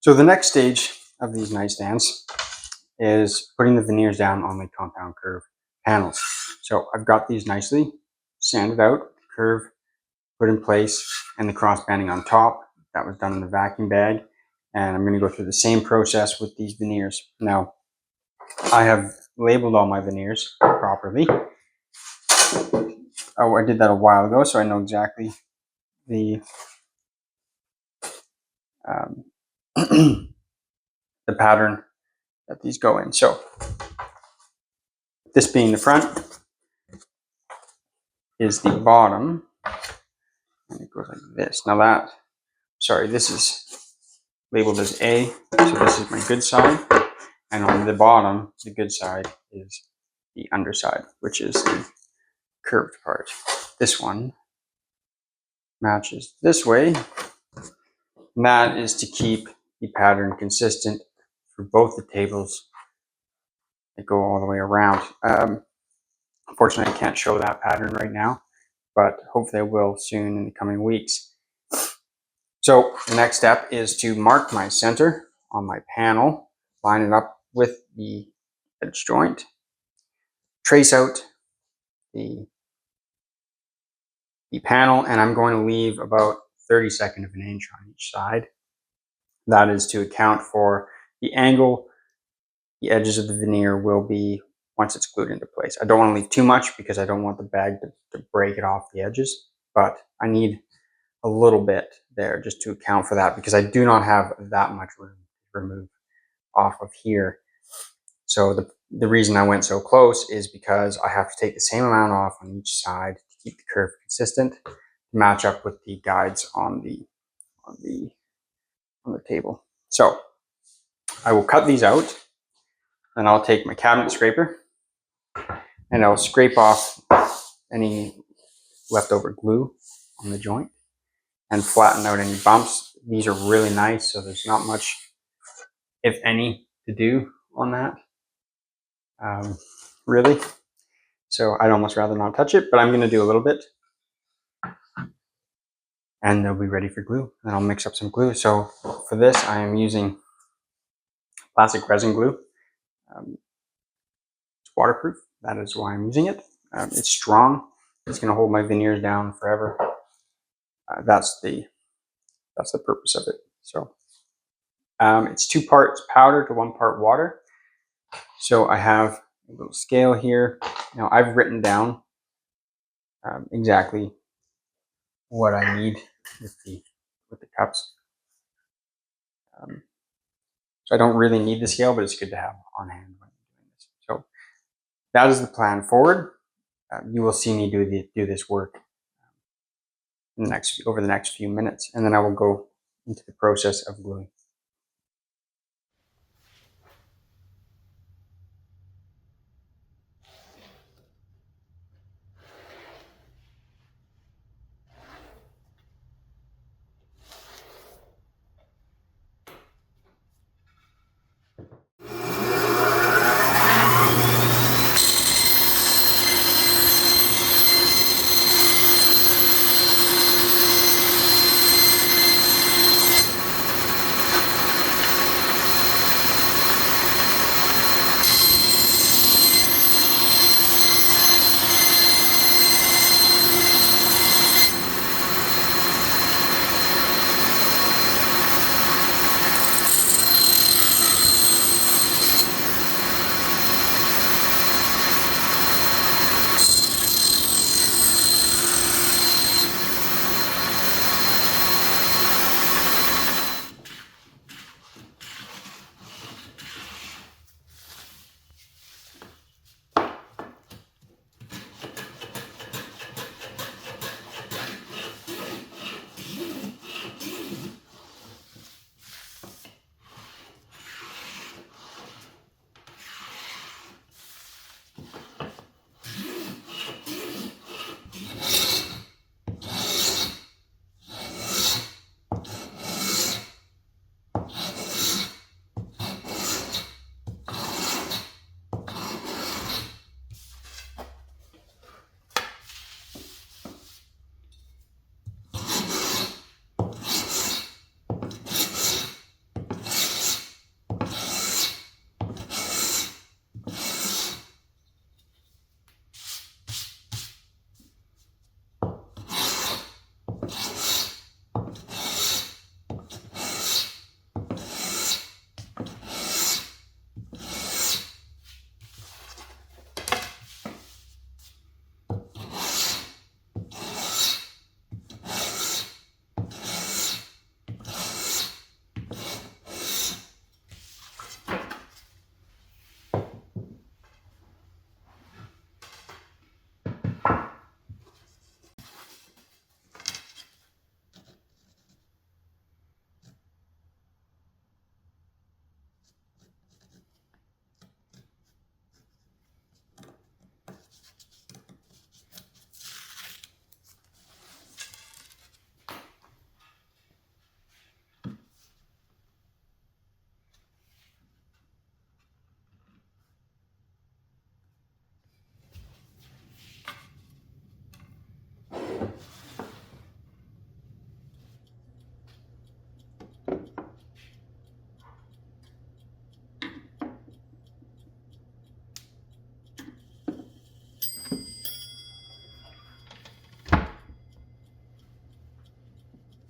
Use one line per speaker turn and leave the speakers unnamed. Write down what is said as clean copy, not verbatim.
So the next stage of these nightstands is putting the veneers down on the compound curve panels. So I've got these nicely sanded out, curve put in place, and the cross banding on top. That was done in the vacuum bag. And I'm going to go through the same process with these veneers. Now, I have labeled all my veneers properly. Oh, I did that a while ago, so I know exactly the the pattern that these go in. So this being the front is the bottom, and it goes like this. Now that, sorry, this is labeled as A, so this is my good side, and on the bottom, the good side is the underside, which is the curved part. This one matches this way, and that is to keep the pattern consistent for both the tables that go all the way around. Unfortunately, I can't show that pattern right now, but hopefully I will soon in the coming weeks. So the next step is to mark my center on my panel, line it up with the edge joint, trace out the panel, and I'm going to leave about 32nd of an inch on each side. That is to account for the angle the edges of the veneer will be once it's glued into place. I don't want to leave too much because I don't want the bag to break it off the edges, but I need a little bit there just to account for that because I do not have that much room to remove off of here. So the reason I went so close is because I have to take the same amount off on each side to keep the curve consistent, to match up with the guides on the table. So I will cut these out, and I'll take my cabinet scraper and I'll scrape off any leftover glue on the joint and flatten out any bumps. These are really nice, so there's not much, if any, to do on that, really. So I'd almost rather not touch it, but I'm going to do a little bit, and they'll be ready for glue. And I'll mix up some glue. So for this, I am using plastic resin glue. It's waterproof. That is why I'm using it. It's strong. It's going to hold my veneers down forever. That's the purpose of it. So it's 2 parts powder to 1 part water. So I have a little scale here. Now I've written down exactly what I need with the cups. So I don't really need the scale, but it's good to have on hand when I'm doing this. So that is the plan forward. You will see me do this work over the next few minutes, and then I will go into the process of gluing.